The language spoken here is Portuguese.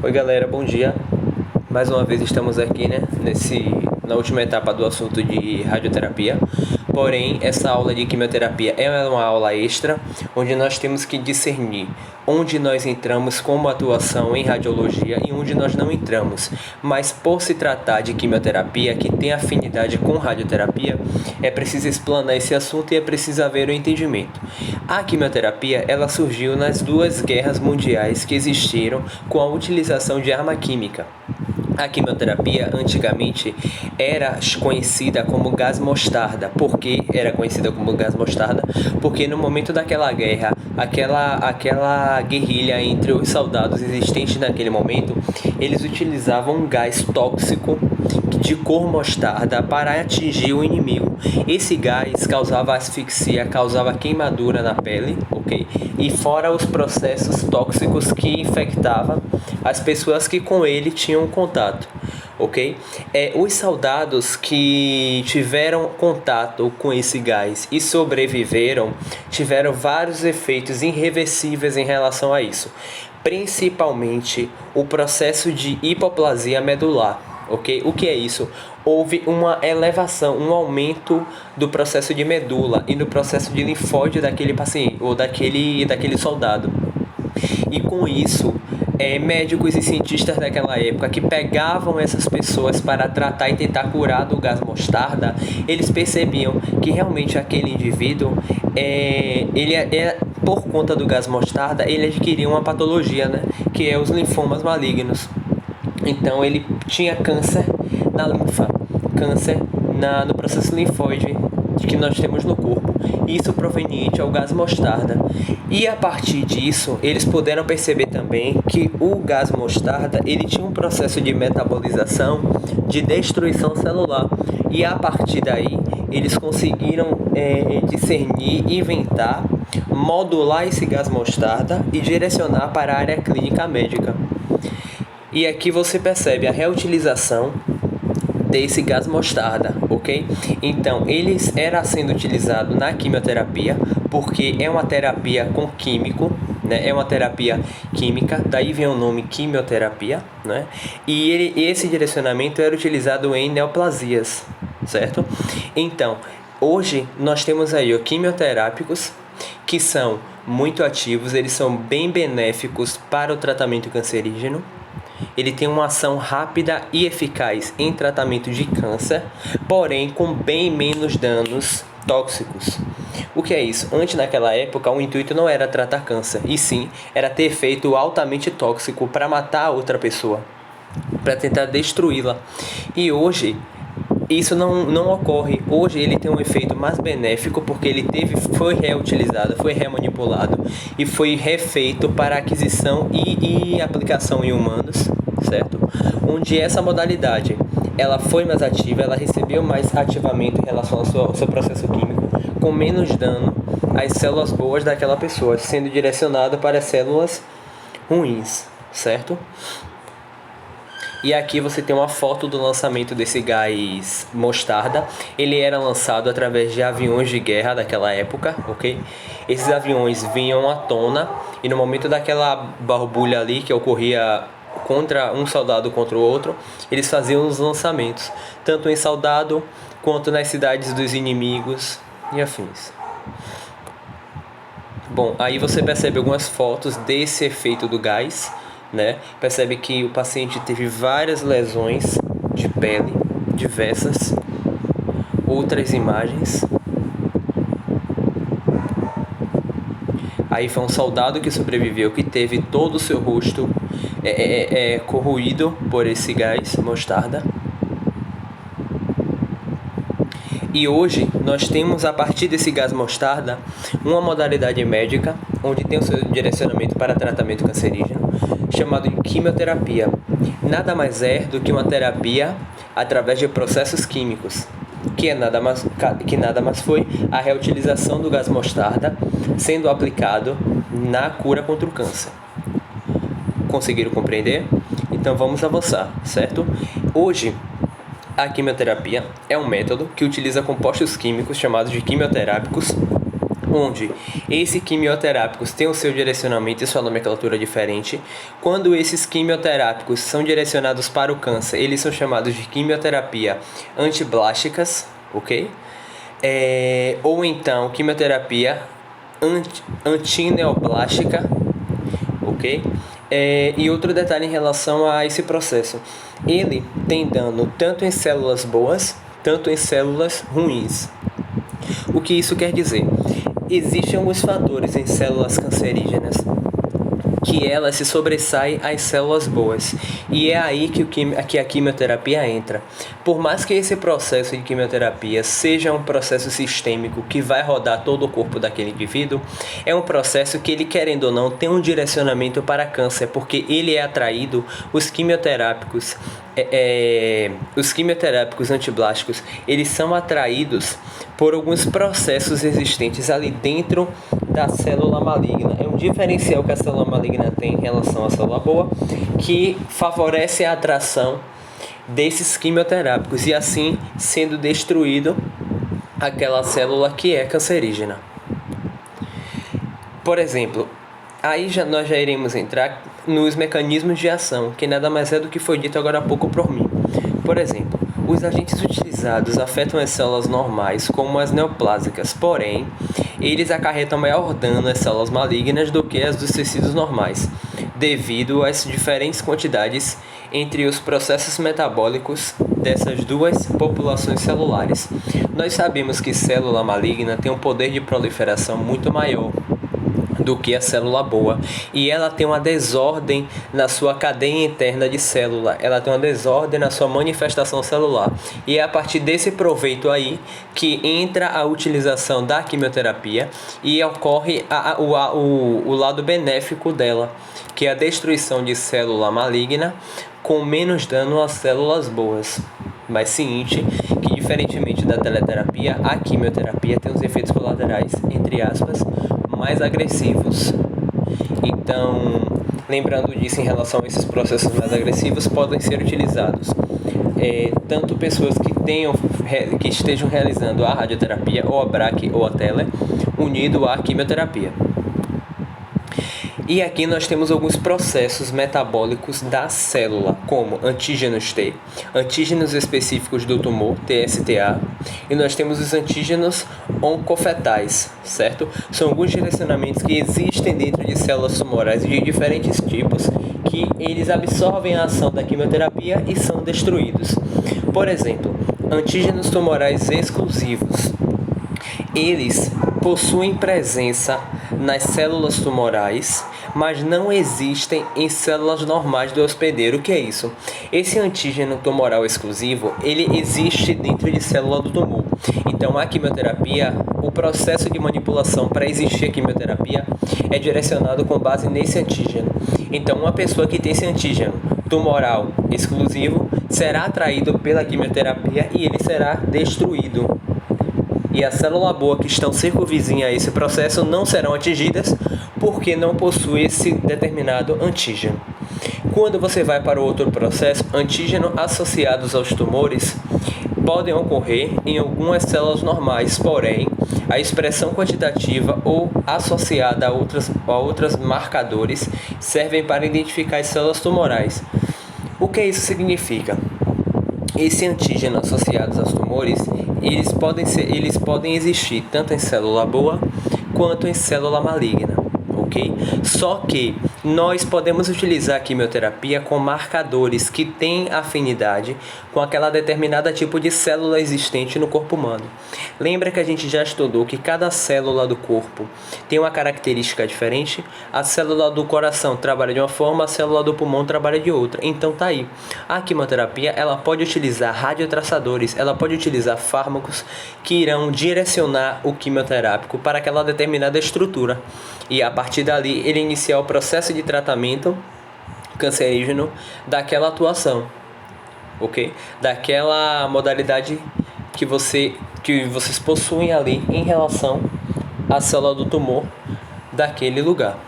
Oi galera, bom dia. Mais uma vez estamos aqui, na última etapa do assunto de radioterapia. Porém, essa aula de quimioterapia é uma aula extra, onde nós temos que discernir onde nós entramos como atuação em radiologia e onde nós não entramos. Mas por se tratar de quimioterapia, que tem afinidade com radioterapia, é preciso explanar esse assunto e é preciso haver o entendimento. A quimioterapia, ela surgiu nas duas guerras mundiais que existiram com a utilização de arma química. A quimioterapia antigamente era conhecida como gás mostarda. Por que era conhecida como gás mostarda? Porque no momento daquela guerra, aquela guerrilha entre os soldados existentes naquele momento, eles utilizavam um gás tóxico de cor mostarda para atingir o inimigo. Esse gás causava asfixia, causava queimadura na pele, ok? E fora os processos tóxicos que infectavam as pessoas que com ele tinham contato, ok? Os soldados que tiveram contato com esse gás e sobreviveram tiveram vários efeitos irreversíveis em relação a isso, principalmente o processo de hipoplasia medular. Ok? O que é isso? Houve uma elevação, um aumento do processo de medula e do processo de linfóide daquele paciente ou daquele soldado. E com isso, médicos e cientistas daquela época que pegavam essas pessoas para tratar e tentar curar do gás mostarda, eles percebiam que realmente aquele indivíduo, por conta do gás mostarda, ele adquiria uma patologia, que é os linfomas malignos. Então ele tinha câncer na linfa, câncer no processo linfóide que nós temos no corpo, isso proveniente ao gás mostarda. E a partir disso, eles puderam perceber também que o gás mostarda, ele tinha um processo de metabolização, de destruição celular. E a partir daí, eles conseguiram discernir, inventar, modular esse gás mostarda e direcionar para a área clínica médica. E aqui você percebe a reutilização desse gás mostarda, ok? Então, ele era sendo utilizado na quimioterapia, porque é uma terapia com químico, é uma terapia química, daí vem o nome quimioterapia, E esse direcionamento era utilizado em neoplasias, certo? Então, hoje nós temos aí quimioterápicos que são muito ativos, eles são bem benéficos para o tratamento cancerígeno. Ele tem uma ação rápida e eficaz em tratamento de câncer, porém com bem menos danos tóxicos. O que é isso? Antes, naquela época, o intuito não era tratar câncer, e sim era ter efeito altamente tóxico para matar a outra pessoa, para tentar destruí-la. E hoje isso não ocorre. Hoje ele tem um efeito mais benéfico porque ele foi reutilizado, foi remanipulado e foi refeito para aquisição e aplicação em humanos, certo? Onde essa modalidade ela foi mais ativa, ela recebeu mais ativamento em relação ao seu processo químico, com menos dano às células boas daquela pessoa, sendo direcionado para as células ruins, certo? E aqui você tem uma foto do lançamento desse gás mostarda. Ele era lançado através de aviões de guerra daquela época, ok? Esses aviões vinham à tona e no momento daquela borbulha ali que ocorria contra um soldado contra o outro, eles faziam os lançamentos, tanto em soldado quanto nas cidades dos inimigos e afins. Bom, aí você percebe algumas fotos desse efeito do gás, Percebe que o paciente teve várias lesões de pele, diversas, outras imagens. Aí foi um soldado que sobreviveu, que teve todo o seu rosto corroído por esse gás mostarda. E hoje nós temos, a partir desse gás mostarda, uma modalidade médica onde tem o seu direcionamento para tratamento cancerígeno, chamado de quimioterapia. Nada mais é do que uma terapia através de processos químicos, que nada mais foi a reutilização do gás mostarda sendo aplicado na cura contra o câncer. Conseguiram compreender? Então vamos avançar, certo? Hoje, a quimioterapia é um método que utiliza compostos químicos chamados de quimioterápicos onde esses quimioterápicos têm o seu direcionamento e sua nomenclatura diferente. Quando esses quimioterápicos são direcionados para o câncer, eles são chamados de quimioterapia antiblásticas, ok? Ou então quimioterapia antineoplástica, ok? E outro detalhe em relação a esse processo, ele tem dano tanto em células boas, tanto em células ruins. O que isso quer dizer? Existem alguns fatores em células cancerígenas que elas se sobressaem às células boas. E é aí que a quimioterapia entra. Por mais que esse processo de quimioterapia seja um processo sistêmico que vai rodar todo o corpo daquele indivíduo, é um processo que ele, querendo ou não, tem um direcionamento para câncer, porque ele é atraído, os quimioterápicos antiblásticos, eles são atraídos por alguns processos existentes ali dentro da célula maligna. É um diferencial que a célula maligna tem em relação à célula boa, que favorece a atração desses quimioterápicos e assim sendo destruído aquela célula que é cancerígena. Por exemplo, nós já iremos entrar nos mecanismos de ação, que nada mais é do que foi dito agora há pouco por mim. Por exemplo, os agentes utilizados afetam as células normais, como as neoplásicas, porém, eles acarretam maior dano às células malignas do que as dos tecidos normais, devido às diferentes quantidades entre os processos metabólicos dessas duas populações celulares. Nós sabemos que célula maligna tem um poder de proliferação muito maior do que a célula boa, e ela tem uma desordem na sua cadeia interna de célula, ela tem uma desordem na sua manifestação celular, e é a partir desse proveito aí que entra a utilização da quimioterapia e ocorre o lado benéfico dela, que é a destruição de célula maligna com menos dano às células boas. Mas ciente que, diferentemente da teleterapia, a quimioterapia tem os efeitos colaterais, entre aspas, mais agressivos. Então, lembrando disso, em relação a esses processos mais agressivos, podem ser utilizados tanto pessoas que estejam realizando a radioterapia, ou a braque, ou a tele, unido à quimioterapia. E aqui nós temos alguns processos metabólicos da célula, como antígenos T, antígenos específicos do tumor, TSTA, e nós temos os antígenos oncofetais, certo? São alguns direcionamentos que existem dentro de células tumorais de diferentes tipos, que eles absorvem a ação da quimioterapia e são destruídos. Por exemplo, antígenos tumorais exclusivos. Eles possuem presença nas células tumorais, mas não existem em células normais do hospedeiro. O que é isso? Esse antígeno tumoral exclusivo, ele existe dentro de célula do tumor. Então, a quimioterapia, o processo de manipulação para existir a quimioterapia é direcionado com base nesse antígeno. Então, uma pessoa que tem esse antígeno tumoral exclusivo será atraído pela quimioterapia e ele será destruído. E a célula boa que estão circunvizinha a esse processo não serão atingidas porque não possui esse determinado antígeno. Quando você vai para o outro processo, antígenos associados aos tumores podem ocorrer em algumas células normais, porém, a expressão quantitativa ou associada a outros marcadores servem para identificar as células tumorais. O que isso significa? Esse antígeno associados aos tumores, eles podem existir tanto em célula boa quanto em célula maligna, ok? Só que nós podemos utilizar a quimioterapia com marcadores que têm afinidade com aquela determinada tipo de célula existente no corpo humano. Lembra que a gente já estudou que cada célula do corpo tem uma característica diferente? A célula do coração trabalha de uma forma, a célula do pulmão trabalha de outra. Então tá aí. A quimioterapia, ela pode utilizar radiotraçadores, ela pode utilizar fármacos que irão direcionar o quimioterápico para aquela determinada estrutura. E a partir dali, ele iniciar o processo de tratamento cancerígeno daquela atuação, ok? Daquela modalidade que vocês possuem ali em relação à célula do tumor daquele lugar.